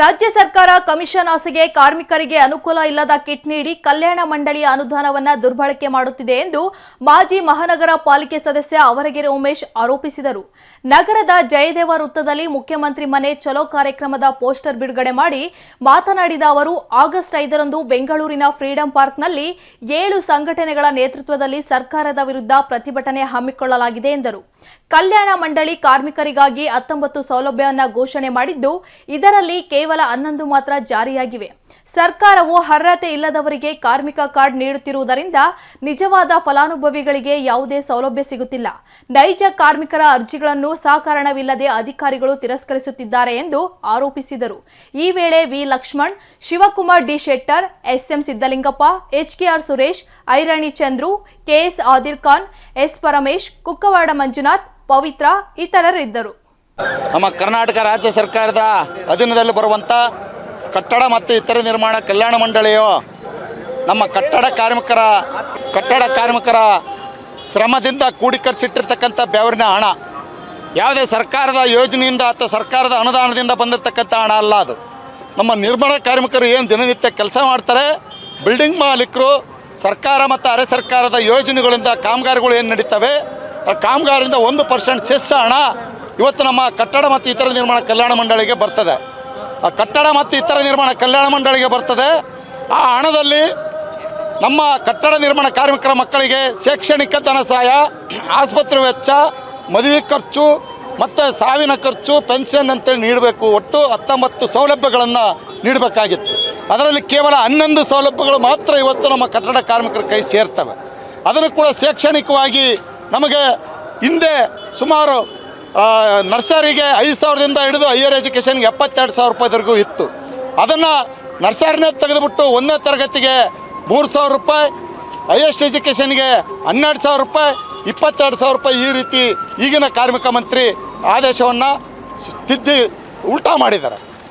ರಾಜ್ಯ ಸರ್ಕಾರ ಕಮಿಷನ್ ಆಸೆಗೆ ಕಾರ್ಮಿಕರಿಗೆ ಅನುಕೂಲ ಇಲ್ಲದ ಕಿಟ್ ನೀಡಿ ಕಲ್ಯಾಣ ಮಂಡಳಿಯ ಅನುದಾನವನ್ನು ದುರ್ಬಳಕೆ ಮಾಡುತ್ತಿದೆ ಎಂದು ಮಾಜಿ ಮಹಾನಗರ ಪಾಲಿಕೆ ಸದಸ್ಯ ಅವರಗೆರೆ ಉಮೇಶ್ ಆರೋಪಿಸಿದರು. ನಗರದ ಜಯದೇವ ವೃತ್ತದಲ್ಲಿ ಮುಖ್ಯಮಂತ್ರಿ ಮನೆ ಚಲೋ ಕಾರ್ಯಕ್ರಮದ ಪೋಸ್ಟರ್ ಬಿಡುಗಡೆ ಮಾಡಿ ಮಾತನಾಡಿದ ಅವರು, ಆಗಸ್ಟ್ 5ರಂದು ಬೆಂಗಳೂರಿನ ಫ್ರೀಡಂ ಪಾರ್ಕ್ನಲ್ಲಿ 7 ಸಂಘಟನೆಗಳ ನೇತೃತ್ವದಲ್ಲಿ ಸರ್ಕಾರದ ವಿರುದ್ಧ ಪ್ರತಿಭಟನೆ ಹಮ್ಮಿಕೊಳ್ಳಲಾಗಿದೆ ಎಂದರು. ಕಲ್ಯಾಣ ಮಂಡಳಿ ಕಾರ್ಮಿಕರಿಗಾಗಿ 19 ಸೌಲಭ್ಯವನ್ನು ಘೋಷಣೆ ಮಾಡಿದ್ದು, ಇದರಲ್ಲಿ ಕೇವಲ 11 ಮಾತ್ರ ಜಾರಿಯಾಗಿವೆ. ಸರ್ಕಾರವು ಅರ್ಹತೆ ಇಲ್ಲದವರಿಗೆ ಕಾರ್ಮಿಕ ಕಾರ್ಡ್ ನೀಡುತ್ತಿರುವುದರಿಂದ ನಿಜವಾದ ಫಲಾನುಭವಿಗಳಿಗೆ ಯಾವುದೇ ಸೌಲಭ್ಯ ಸಿಗುತ್ತಿಲ್ಲ. ನೈಜ ಕಾರ್ಮಿಕರ ಅರ್ಜಿಗಳನ್ನು ಸಹಕಾರವಿಲ್ಲದೆ ಅಧಿಕಾರಿಗಳು ತಿರಸ್ಕರಿಸುತ್ತಿದ್ದಾರೆ ಎಂದು ಆರೋಪಿಸಿದರು. ಈ ವೇಳೆ V Lakshman, Shivakumar D Shettar, SM Siddalingappa, HKR Suresh, Airani Chandru, KS Adil Khan, S Paramesh, Kukkavada Manjunath, Pavitra ಇತರರಿದ್ದರು. ನಮ್ಮ ಕರ್ನಾಟಕ ರಾಜ್ಯ ಸರ್ಕಾರದ ಅಧೀನದಲ್ಲಿ ಬರುವಂಥ ಕಟ್ಟಡ ಮತ್ತು ಇತರ ನಿರ್ಮಾಣ ಕಲ್ಯಾಣ ಮಂಡಳಿಯು ನಮ್ಮ ಕಟ್ಟಡ ಕಾರ್ಮಿಕರ ಶ್ರಮದಿಂದ ಕೂಡಿಕರಿಸಿಟ್ಟಿರ್ತಕ್ಕಂಥ ಬೆವರಿನ ಹಣ, ಯಾವುದೇ ಸರ್ಕಾರದ ಯೋಜನೆಯಿಂದ ಅಥವಾ ಸರ್ಕಾರದ ಅನುದಾನದಿಂದ ಬಂದಿರತಕ್ಕಂಥ ಹಣ ಅಲ್ಲ. ಅದು ನಮ್ಮ ನಿರ್ಮಾಣ ಕಾರ್ಮಿಕರು ಏನು ದಿನನಿತ್ಯ ಕೆಲಸ ಮಾಡ್ತಾರೆ, ಬಿಲ್ಡಿಂಗ್ ಮಾಲೀಕರು ಸರ್ಕಾರ ಮತ್ತು ಅರೆ ಸರ್ಕಾರದ ಯೋಜನೆಗಳಿಂದ ಕಾಮಗಾರಿಗಳು ಏನು ನಡೀತವೆ, ಆ ಕಾಮಗಾರಿಯಿಂದ 1% ಸೆಸ್ ಹಣ ಇವತ್ತು ನಮ್ಮ ಕಟ್ಟಡ ಮತ್ತು ಇತರ ನಿರ್ಮಾಣ ಕಲ್ಯಾಣ ಮಂಡಳಿಗೆ ಬರ್ತದೆ. ಆ ಕಟ್ಟಡ ಮತ್ತು ಇತರ ನಿರ್ಮಾಣ ಕಲ್ಯಾಣ ಮಂಡಳಿಗೆ ಬರ್ತದೆ. ಆ ಹಣದಲ್ಲಿ ನಮ್ಮ ಕಟ್ಟಡ ನಿರ್ಮಾಣ ಕಾರ್ಮಿಕರ ಮಕ್ಕಳಿಗೆ ಶೈಕ್ಷಣಿಕ ಧನ ಸಹಾಯ, ಆಸ್ಪತ್ರೆ ವೆಚ್ಚ, ಮದುವೆ ಖರ್ಚು ಮತ್ತು ಸಾವಿನ ಖರ್ಚು, ಪೆನ್ಷನ್ ಅಂತೇಳಿ ನೀಡಬೇಕು. ಒಟ್ಟು 19 ಸೌಲಭ್ಯಗಳನ್ನು ನೀಡಬೇಕಾಗಿತ್ತು. ಅದರಲ್ಲಿ ಕೇವಲ 11 ಸೌಲಭ್ಯಗಳು ಮಾತ್ರ ಇವತ್ತು ನಮ್ಮ ಕಟ್ಟಡ ಕಾರ್ಮಿಕರ ಕೈ ಸೇರ್ತವೆ. ಅದನ್ನು ಕೂಡ ಶೈಕ್ಷಣಿಕವಾಗಿ ನಮಗೆ ಹಿಂದೆ ಸುಮಾರು ನರ್ಸರಿಗೆ 5,000ದಿಂದ ಹಿಡಿದು ಹೈಯರ್ ಎಜುಕೇಷನ್ಗೆ 72,000 ರೂಪಾಯಿವರೆಗೂ ಇತ್ತು. ಅದನ್ನು ನರ್ಸರಿನೇ ತೆಗೆದುಬಿಟ್ಟು 1ನೇ ತರಗತಿಗೆ 3,000 ರೂಪಾಯಿ, ಹೈಯೆಸ್ಟ್ ಎಜುಕೇಷನ್ಗೆ 12,000 ರೂಪಾಯಿ, 22,000 ರೂಪಾಯಿ ಈ ರೀತಿ ಈಗಿನ ಕಾರ್ಮಿಕ ಮಂತ್ರಿ ಆದೇಶವನ್ನು ತಿದ್ದಿ ಉಲ್ಟಾ ಮಾಡಿದ್ದಾರೆ.